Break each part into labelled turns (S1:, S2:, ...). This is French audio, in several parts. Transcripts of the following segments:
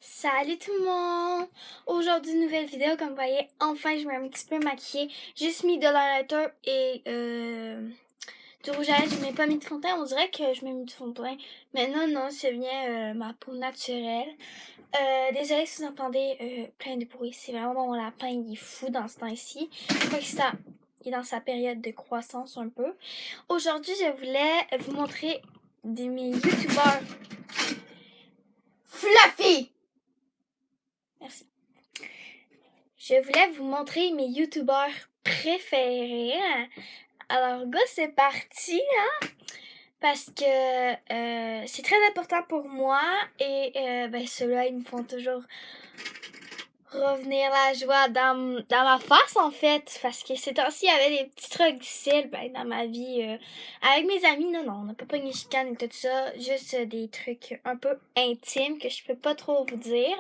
S1: Salut tout le monde! Aujourd'hui, nouvelle vidéo. Comme vous voyez, enfin, je m'ai un petit peu maquillée. Juste mis de l'highlighter et du rouge à lèvres. Je n'ai pas mis de fond de teint. On dirait que je mets mis du fond de teint. Mais non, c'est bien ma peau naturelle. Désolée si vous entendez plein de bruit. C'est vraiment mon lapin, il est fou dans ce temps-ci. Je crois qu'il est dans sa période de croissance un peu. Aujourd'hui, je voulais vous montrer mes youtubeurs Fluffy! Merci. Je voulais vous montrer mes youtubeurs préférés. Alors, go, c'est parti, hein? Parce que c'est très important pour moi et ben, ceux-là, ils me font toujours revenir la joie dans ma face, en fait. Parce que ces temps-ci, il y avait des petits trucs difficiles ben, dans ma vie. Avec mes amis, non, on n'a pas pogné chicane et tout ça. Juste des trucs un peu intimes que je peux pas trop vous dire.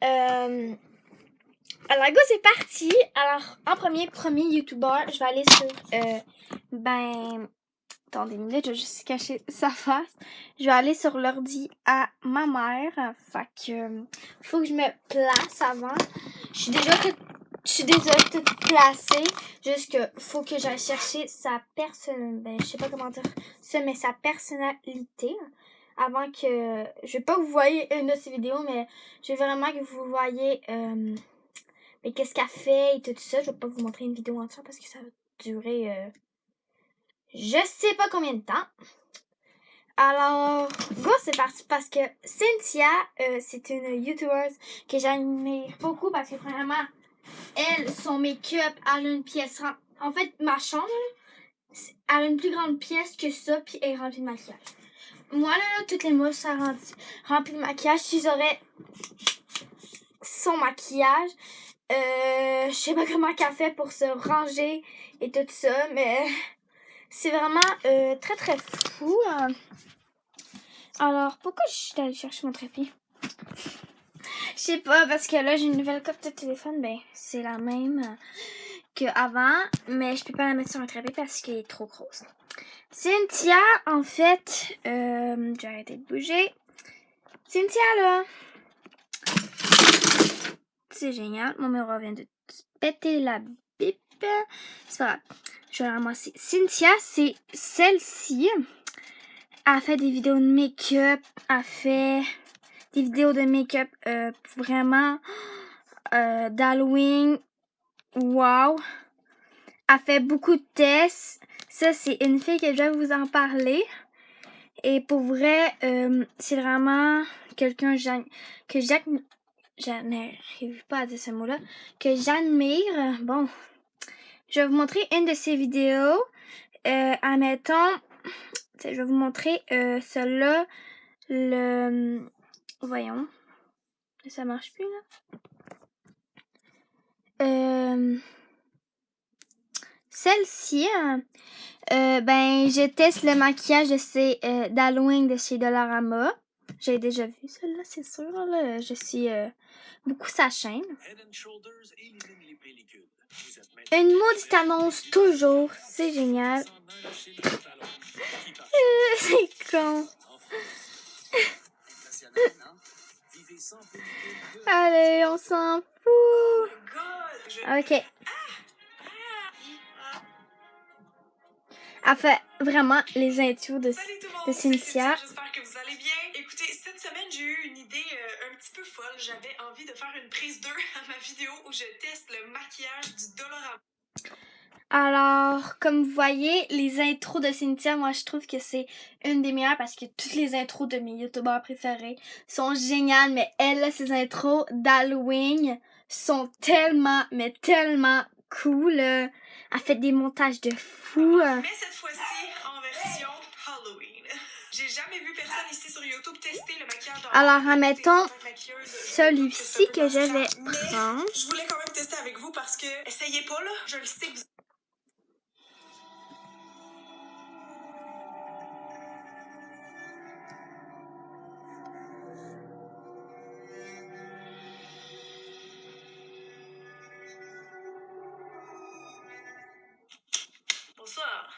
S1: Alors, go, c'est parti. Alors, en premier youtubeur, je vais aller sur, attendez une minute, je vais juste cacher sa face. Je vais aller sur l'ordi à ma mère. Fait que, faut que je me place avant. Je suis déjà toute placée. Juste que, faut que j'aille chercher sa je sais pas comment dire ça, mais sa personnalité. Avant que, je vais pas que vous voyez une de ces vidéos, mais je veux vraiment que vous voyez, mais qu'est-ce qu'elle fait et tout ça. Je vais pas vous montrer une vidéo entière parce que ça va durer je sais pas combien de temps. Alors, go, c'est parti parce que Cynthia, c'est une youtubeuse que j'admire beaucoup parce que premièrement, elle, son make-up, elle a une pièce. En fait, ma chambre, elle a une plus grande pièce que ça, puis elle est remplie de maquillage. Moi, là, toutes les mousses sont remplies de maquillage. Si j'aurais son maquillage, je sais pas comment qu'elle fait pour se ranger et tout ça, mais c'est vraiment très très fou. Alors, pourquoi je suis allée chercher mon trépied? Je sais pas, parce que là, j'ai une nouvelle coupe de téléphone. Ben, c'est la même qu'avant, mais je peux pas la mettre sur un trépied parce qu'elle est trop grosse. Cynthia, en fait, j'ai arrêté de bouger. Cynthia, là, c'est génial. Mon miroir vient de péter la bip. C'est pas grave. Je vais la ramasser. Cynthia, c'est celle-ci. Elle fait des vidéos de make-up. Elle fait des vidéos de make-up vraiment d'Halloween. Wow. Elle fait beaucoup de tests. Ça, c'est une fille que je vais vous en parler. Et pour vrai, c'est vraiment quelqu'un que j'arrive pas à dire ce mot-là. Que j'admire. Bon. Je vais vous montrer une de ses vidéos. Admettons, je vais vous montrer celle-là. Voyons. Ça marche plus, là. Celle-ci, ben, je teste le maquillage d'Halloween de chez Dollarama. J'ai déjà vu celle-là, c'est sûr. Là. Je suis beaucoup sa chaîne. Une maudite annonce toujours. C'est génial. C'est con. Allez, on s'en fout. Ok. Elle fait vraiment les intros de Cynthia.
S2: J'espère que vous allez bien. Écoutez, cette semaine, j'ai eu une idée un petit peu folle. J'avais envie de faire une prise 2 à ma vidéo où je teste le maquillage du Dollarama.
S1: Alors, comme vous voyez, les intros de Cynthia, moi, je trouve que c'est une des meilleures parce que toutes les intros de mes youtubeurs préférés sont géniales. Mais elle, là, ses intros d'Halloween sont tellement, mais tellement cool. Elle fait des montages de fou.
S2: Mais cette fois-ci, en version Halloween. J'ai jamais vu personne ici sur YouTube tester le maquillage dans
S1: Alors, admettons celui-ci que je vais prendre.
S2: Je voulais quand même tester avec vous parce que, essayez pas là, je le sais que vous... Bonsoir.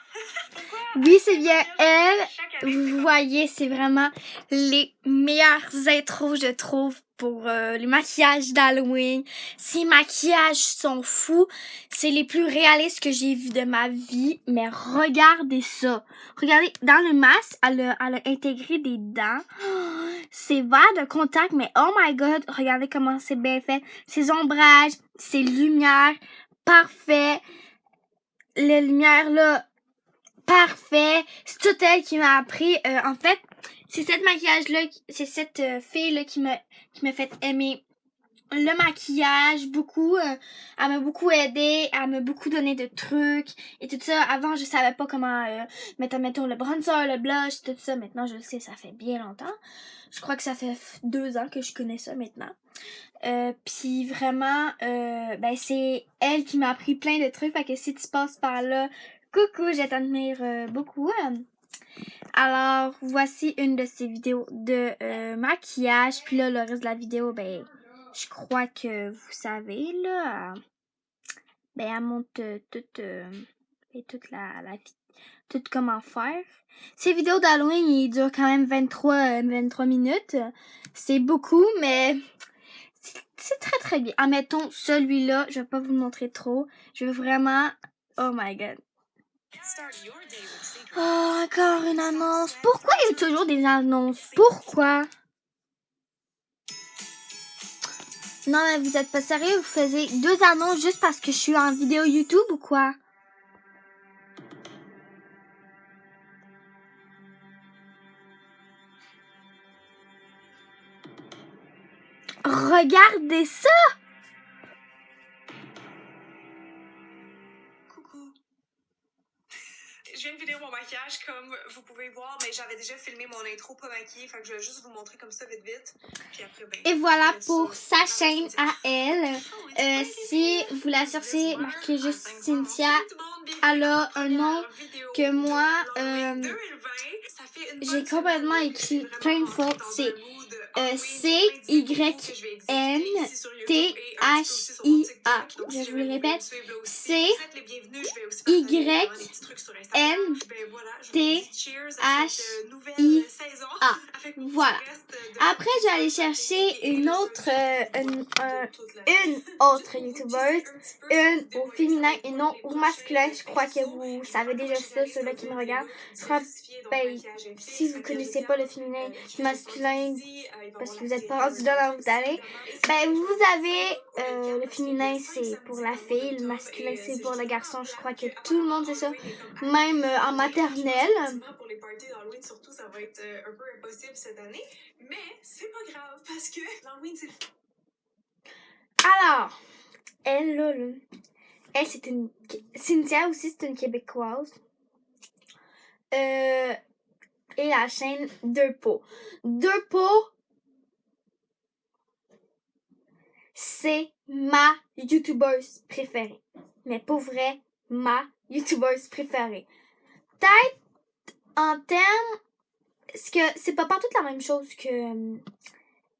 S1: Oui, c'est bien elle.
S2: Chaque
S1: Vous voyez, c'est vraiment les meilleures intros, je trouve, pour les maquillages d'Halloween. Ces maquillages sont fous. C'est les plus réalistes que j'ai vus de ma vie. Mais regardez ça. Regardez, dans le masque, elle a intégré des dents. Oh, c'est verre de contact, mais oh my god, regardez comment c'est bien fait. Ces ombrages, ces lumières, parfait. Les lumières là, parfait. C'est tout elle qui m'a appris. En fait, c'est cette maquillage-là, c'est cette fille-là qui m'a fait aimer le maquillage beaucoup. Elle m'a beaucoup aidé, elle m'a beaucoup donné de trucs et tout ça. Avant, je savais pas comment mettre, mettons, le bronzer, le blush, tout ça. Maintenant, je le sais, ça fait bien longtemps. Je crois que ça fait 2 ans que je connais ça maintenant. Puis vraiment, ben c'est elle qui m'a appris plein de trucs. Fait que si tu passes par là, coucou, je t'admire beaucoup. Alors, voici une de ces vidéos de maquillage. Puis là, le reste de la vidéo, ben, je crois que vous savez, là. Ben, elle montre toute comment faire. Ces vidéos d'Halloween, ils durent quand même 23 minutes. C'est beaucoup, mais c'est très très bien. Admettons, celui-là, je vais pas vous le montrer trop. Je veux vraiment... Oh my god. Oh, encore une annonce. Pourquoi il y a toujours des annonces? Pourquoi? Non, mais vous êtes pas sérieux? Vous faisiez 2 annonces juste parce que je suis en vidéo YouTube ou quoi? Regardez ça!
S2: Coucou. Je viens de vidéo mon maquillage comme vous pouvez voir, mais j'avais déjà filmé mon intro pas maquillée, fait que je vais juste vous montrer comme ça vite vite. Puis après, ben,
S1: Et voilà pour sa chaîne à elle. Si vous la cherchez, marquez juste Cynthia. Elle a un nom que moi, j'ai complètement écrit plein de fautes. C'est C-Y-N-T-H-I-A. Je vous le répète. C-Y-N-T-H-I-A. Voilà. Après, j'allais chercher une autre youtubeuse, une au féminin et non au masculin. Je crois que vous savez déjà ça, ceux-là qui me regardent. Je crois, ben, si vous connaissez pas le féminin, le masculin, parce que vous êtes pas rendu là où vous allez, ben, vous avez le féminin, c'est pour la fille, le masculin, c'est pour le garçon. Je crois que tout le monde sait ça, même en maternelle.
S2: Pour les parties d'Halloween, surtout, ça va être un peu impossible cette année. Mais c'est pas grave parce que l'Halloween, c'est le fun.
S1: Alors, elle, là, elle, c'est une... Cynthia aussi, c'est une Québécoise. Et la chaîne Deux Pots. Deux Pots, c'est ma youtubeuse préférée. Mais pour vrai, ma youtubeuse préférée. Peut-être en termes... Parce que c'est pas partout la même chose que...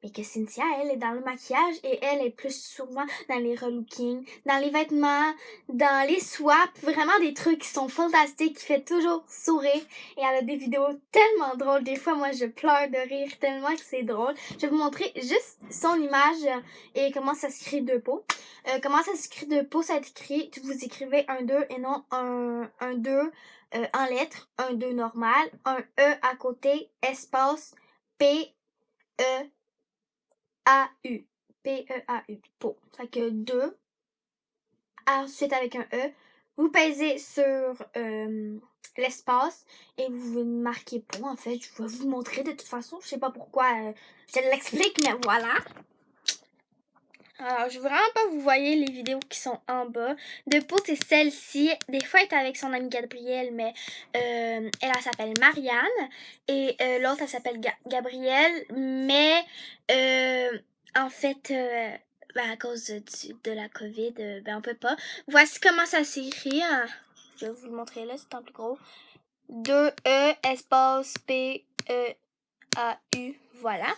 S1: Mais que Cynthia, elle est dans le maquillage et elle est plus souvent dans les relookings, dans les vêtements, dans les swaps. Vraiment des trucs qui sont fantastiques, qui fait toujours sourire. Et elle a des vidéos tellement drôles. Des fois, moi, je pleure de rire tellement que c'est drôle. Je vais vous montrer juste son image et comment ça s'écrit Deux Pots. Comment ça s'écrit Deux Pots, ça écrit, vous écrivez un 2 et non un 2 en lettres. Un 2 normal, un E à côté, espace, P, E, A-U. P-E-A-U. Pot. Fait que 2. Ensuite, avec un E, vous pèsez sur l'espace et vous marquez pot. En fait, je vais vous montrer de toute façon. Je sais pas pourquoi je l'explique, mais voilà. Alors, je veux vraiment pas vous voyez les vidéos qui sont en bas. De pot, c'est celle-ci. Des fois, elle est avec son amie Gabrielle, mais elle s'appelle Marianne. Et l'autre, elle s'appelle Gabrielle. Mais en fait, ben, à cause de la COVID, ben on peut pas. Voici comment ça s'écrit. Hein. Je vais vous le montrer là, c'est en plus gros. 2E, espace, P-E-A-U. Voilà.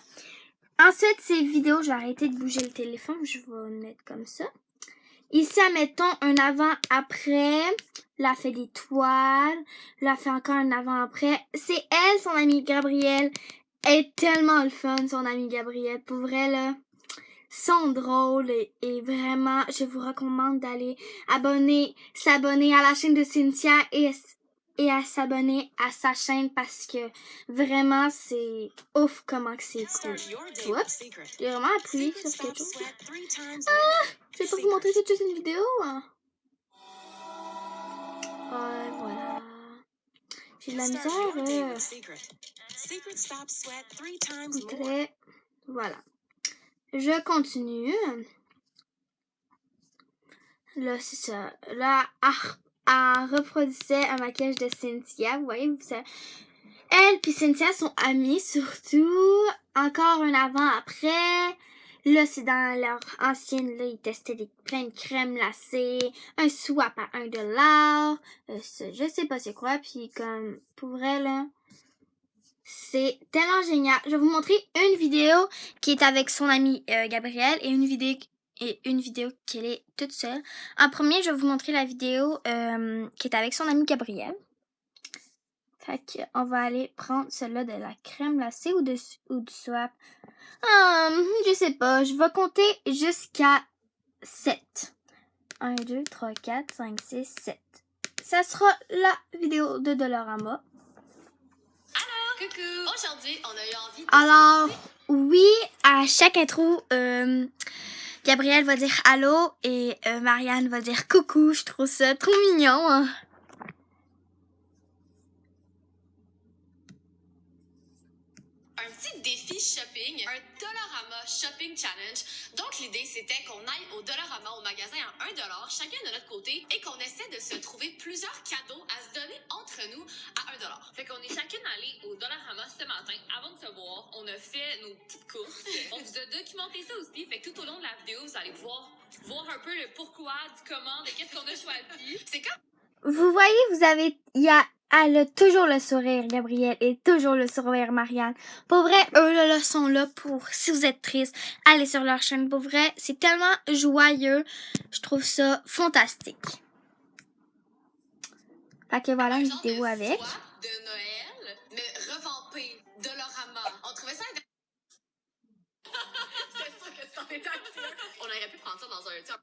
S1: Ensuite, ces vidéos, je vais arrêter de bouger le téléphone. Je vais le mettre comme ça. Ici, admettons un avant-après. Là, elle fait des toiles. Là, elle fait encore un avant-après. C'est elle, son amie Gabrielle. Elle est tellement le fun, son amie Gabrielle. Pour vrai, là, sont drôles et vraiment, je vous recommande d'aller s'abonner à la chaîne de Cynthia et à s'abonner à sa chaîne parce que vraiment, c'est ouf comment que c'est cool. Oups, j'ai vraiment appuyé sur quelque chose. Je vais pas vous montrer tout de suite une vidéo. Voilà. J'ai de la misère. Voilà. Je continue. Là, c'est ça. Là, elle reproduisait un maquillage de Cynthia. Vous voyez, elle puis Cynthia sont amies, surtout. Encore un avant-après. Là, c'est dans leur ancienne, là, ils testaient plein de crèmes glacées, un swap à $1. Je sais pas c'est quoi, puis comme, pour vrai, là, c'est tellement génial. Je vais vous montrer une vidéo qui est avec son amie Gabrielle et une vidéo qu'elle est toute seule. En premier, je vais vous montrer la vidéo qui est avec son amie Gabrielle. Fait qu'on va aller prendre celle-là de la crème glacée ou du swap. Je sais pas. Je vais compter jusqu'à 7. 1, 2, 3, 4, 5, 6, 7. Ça sera la vidéo de Dollarama.
S3: Coucou! Aujourd'hui, on a eu envie de...
S1: Alors, oui, à chaque intro, Gabrielle va dire allô et Marianne va dire coucou. Je trouve ça trop mignon. Hein.
S3: Un petit défi shopping, un Dollarama Shopping Challenge. Donc, l'idée, c'était qu'on aille au Dollarama, au magasin à $1, chacun de notre côté, et qu'on essaie de se trouver plusieurs cadeaux à se donner entre nous à $1. Fait qu'on est chacune allée au Dollarama ce matin. Avant de se voir, on a fait nos petites courses. On vous a documenté ça aussi. Fait que tout au long de la vidéo, vous allez pouvoir voir un peu le pourquoi, du comment, de qu'est-ce qu'on a choisi. C'est comme...
S1: Vous voyez, elle a toujours le sourire, Gabrielle, et toujours le sourire, Marianne. Pour vrai, eux, là, sont là pour, si vous êtes triste, allez sur leur chaîne. Pour vrai, c'est tellement joyeux. Je trouve ça fantastique. Fait que voilà une vidéo avec.
S3: De Noël, mais revampé, Dollarama. On trouvait ça c'est sûr que c'en est on aurait pu prendre ça dans un...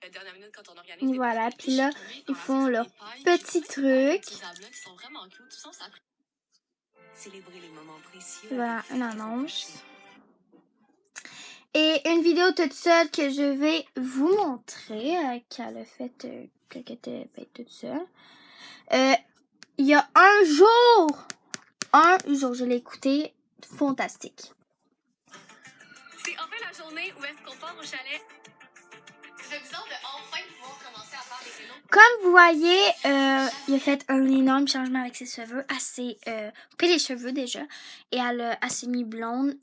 S3: La dernière minute quand on organise.
S1: Voilà, puis là, ils font leurs petits trucs. Voilà, une annonce. Et une vidéo toute seule que je vais vous montrer, qu'elle a faite quand elle était toute seule. Il y a un jour, je l'ai écouté, fantastique.
S3: C'est enfin la journée où est-ce qu'on part au chalet. C'est bizarre de enfin pouvoir commencer à faire les vélos.
S1: Comme vous voyez, il a fait un énorme changement avec ses cheveux. Elle s'est coupé les cheveux déjà. Et elle s'est mis blonde.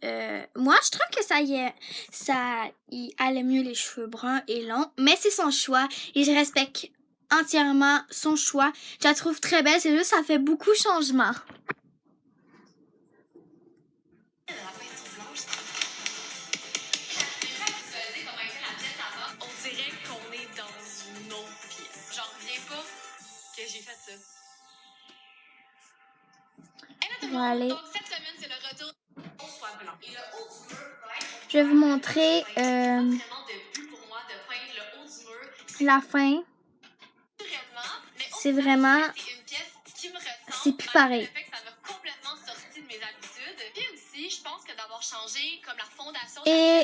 S1: Moi, je trouve que elle aime mieux les cheveux bruns et longs. Mais c'est son choix. Et je respecte entièrement son choix. Je la trouve très belle. C'est juste ça fait beaucoup de changements.
S3: On dirait qu'on est dans une autre pièce. J'en reviens pas que j'ai fait ça. Hello tout le monde! Donc cette semaine, c'est le retour au soir blanc. Et le haut du mur va être...
S1: Je vais vous montrer la fin. C'est vraiment... C'est plus pareil. Et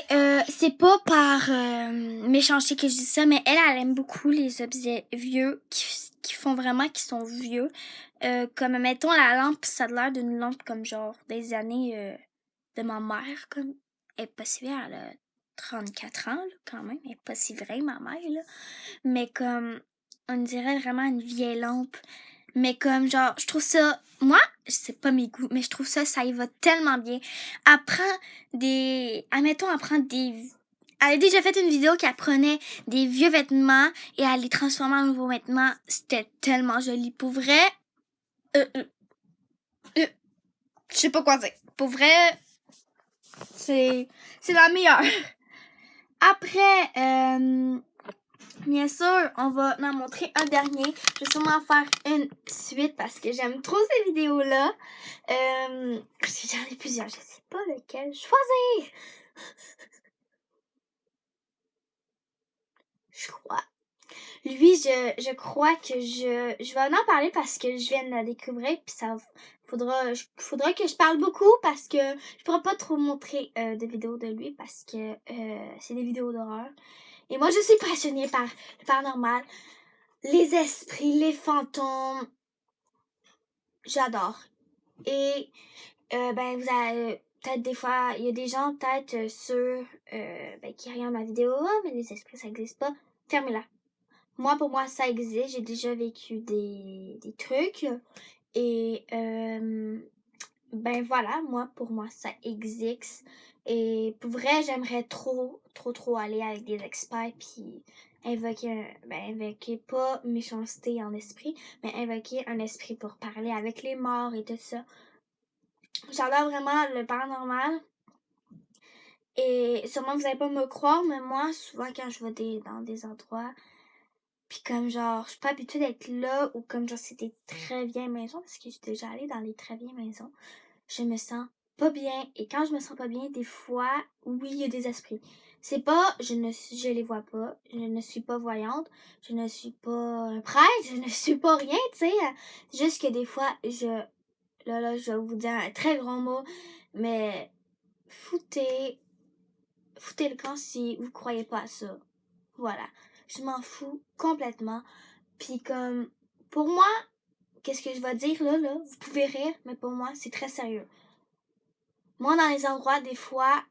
S1: c'est pas par méchanceté que je dis ça, mais elle aime beaucoup les objets vieux qui sont vieux. Comme mettons la lampe, ça a l'air d'une lampe comme genre des années de ma mère. Comme elle est pas si vieille, elle a 34 ans là, quand même. Elle est pas si vraie ma mère là. Mais comme on dirait vraiment une vieille lampe. Mais comme genre, je trouve ça, moi, c'est pas mes goûts, mais je trouve ça y va tellement bien. Elle a déjà fait une vidéo qui prenait des vieux vêtements et elle les transformait en nouveaux vêtements. C'était tellement joli. Pour vrai, je sais pas quoi dire. Pour vrai, c'est la meilleure. Après, Bien sûr, on va en montrer un dernier. Je vais sûrement faire une suite parce que j'aime trop ces vidéos-là. Parce que j'en ai plusieurs. Je sais pas lequel choisir. Je crois. Lui, je crois que je vais en parler parce que je viens de la découvrir. Puis ça faudra que je parle beaucoup parce que je pourrais pas trop montrer de vidéos de lui parce que c'est des vidéos d'horreur. Et moi, je suis passionnée par le paranormal, les esprits, les fantômes. J'adore. Et ben vous avez peut-être des fois, il y a des gens peut-être qui regardent ma vidéo, ah, mais les esprits ça existe pas. Fermez-la. Moi, pour moi, ça existe. J'ai déjà vécu des trucs. Et ben voilà, pour moi, ça existe. Et pour vrai, j'aimerais trop aller avec des experts puis invoquer pas méchanceté en esprit, mais invoquer un esprit pour parler avec les morts et tout ça. J'adore vraiment le paranormal. Et sûrement vous allez pas me croire, mais moi, souvent quand je vais dans des endroits, puis comme genre, je suis pas habituée d'être là, ou comme genre c'est des très vieilles maisons, parce que je suis déjà allée dans les très vieilles maisons, je me sens pas bien. Et quand je me sens pas bien, des fois, oui, il y a des esprits. C'est pas, je les vois pas, je ne suis pas voyante, je ne suis pas un prêtre, je ne suis pas rien, tu sais. Juste que des fois, là, je vais vous dire un très grand mot, mais foutez le camp si vous croyez pas à ça. Voilà. Je m'en fous complètement. Puis comme, pour moi, qu'est-ce que je vais dire là, vous pouvez rire, mais pour moi, c'est très sérieux. Moi, dans les endroits, des fois,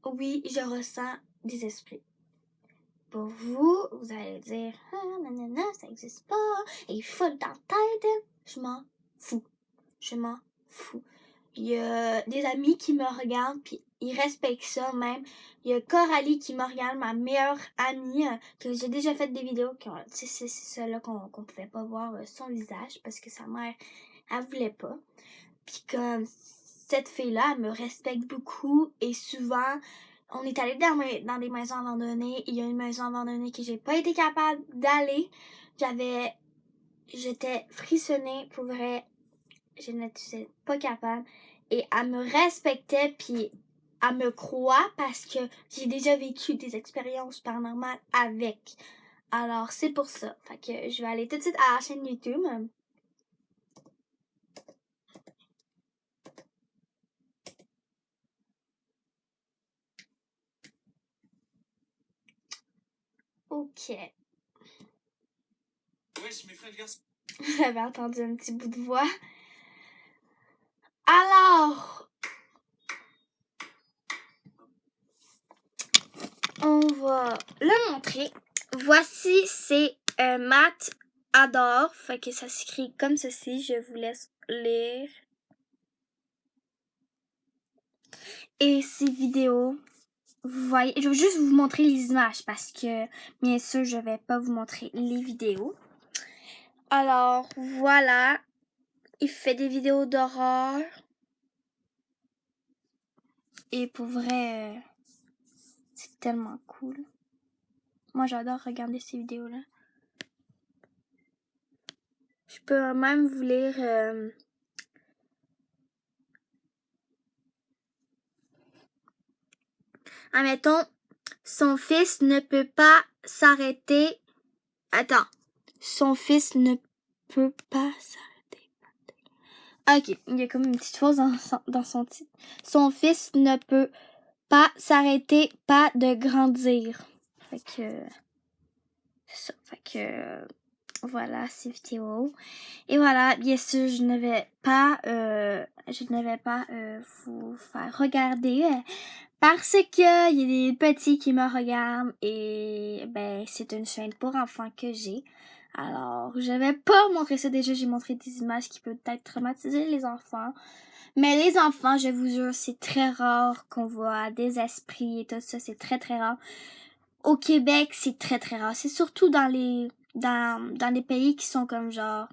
S1: oui, je ressens des esprits. Pour vous, vous allez dire, ah, nanana, ça existe pas, et il faut dans la tête. Je m'en fous. Je m'en fous. Il y a des amis qui me regardent, puis ils respectent ça même. Il y a Coralie qui me regarde, ma meilleure amie, que j'ai déjà fait des vidéos, c'est celle-là qu'on pouvait pas voir son visage, parce que sa mère, elle voulait pas. Puis comme cette fille-là, elle me respecte beaucoup, et souvent, on est allé dans des maisons abandonnées. Il y a une maison abandonnée que j'ai pas été capable d'aller. J'étais frissonnée, pour vrai. Je n'étais pas capable. Et elle me respectait, puis elle me croit parce que j'ai déjà vécu des expériences paranormales avec. Alors, c'est pour ça. Fait que je vais aller tout de suite à la chaîne YouTube. Ok.
S4: Wesh, mes frères, garçons.
S1: J'avais entendu un petit bout de voix. Alors, on va le montrer. Voici, c'est Matt Adore. Fait que ça s'écrit comme ceci. Je vous laisse lire. Et ces vidéos, vous voyez, je vais juste vous montrer les images parce que, bien sûr, je vais pas vous montrer les vidéos. Alors, voilà. Il fait des vidéos d'horreur. Et pour vrai, c'est tellement cool. Moi, j'adore regarder ces vidéos-là. Je peux même vous lire... admettons, son fils ne peut pas s'arrêter. Attends. Son fils ne peut pas s'arrêter. Ok, il y a comme une petite chose dans son titre. Son fils ne peut pas s'arrêter, pas de grandir. Fait que... c'est ça. Fait que... voilà, ces vidéos. Et voilà, bien sûr, je ne vais pas vous faire regarder parce que il y a des petits qui me regardent et ben c'est une chaîne pour enfants que j'ai. Alors, je vais pas montrer ça déjà, j'ai montré des images qui peuvent peut-être traumatiser les enfants. Mais les enfants, je vous jure, c'est très rare qu'on voit des esprits et tout ça, c'est très très rare. Au Québec, c'est très très rare. C'est surtout dans les pays qui sont comme genre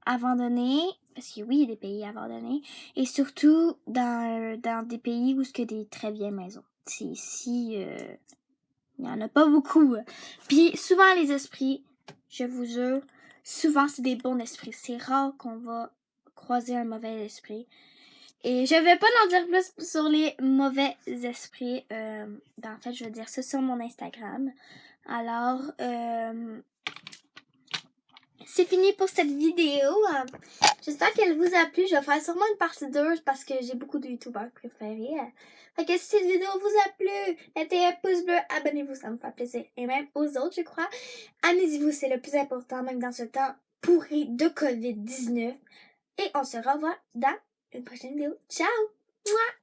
S1: abandonnés, parce que oui, il y a des pays abandonnés, et surtout dans des pays où il y a des très vieilles maisons. C'est ici, Il n'y en a pas beaucoup. Puis souvent, les esprits, je vous jure, souvent, c'est des bons esprits. C'est rare qu'on va croiser un mauvais esprit. Et je vais pas en dire plus sur les mauvais esprits. En fait, je vais dire ça sur mon Instagram. Alors, c'est fini pour cette vidéo. J'espère qu'elle vous a plu. Je vais faire sûrement une partie 2 parce que j'ai beaucoup de youtubeurs préférés. Fait que si cette vidéo vous a plu, mettez un pouce bleu, abonnez-vous, ça me fait plaisir. Et même aux autres, je crois. Amusez-vous, c'est le plus important, même dans ce temps pourri de COVID-19. Et on se revoit dans une prochaine vidéo. Ciao! Mouah!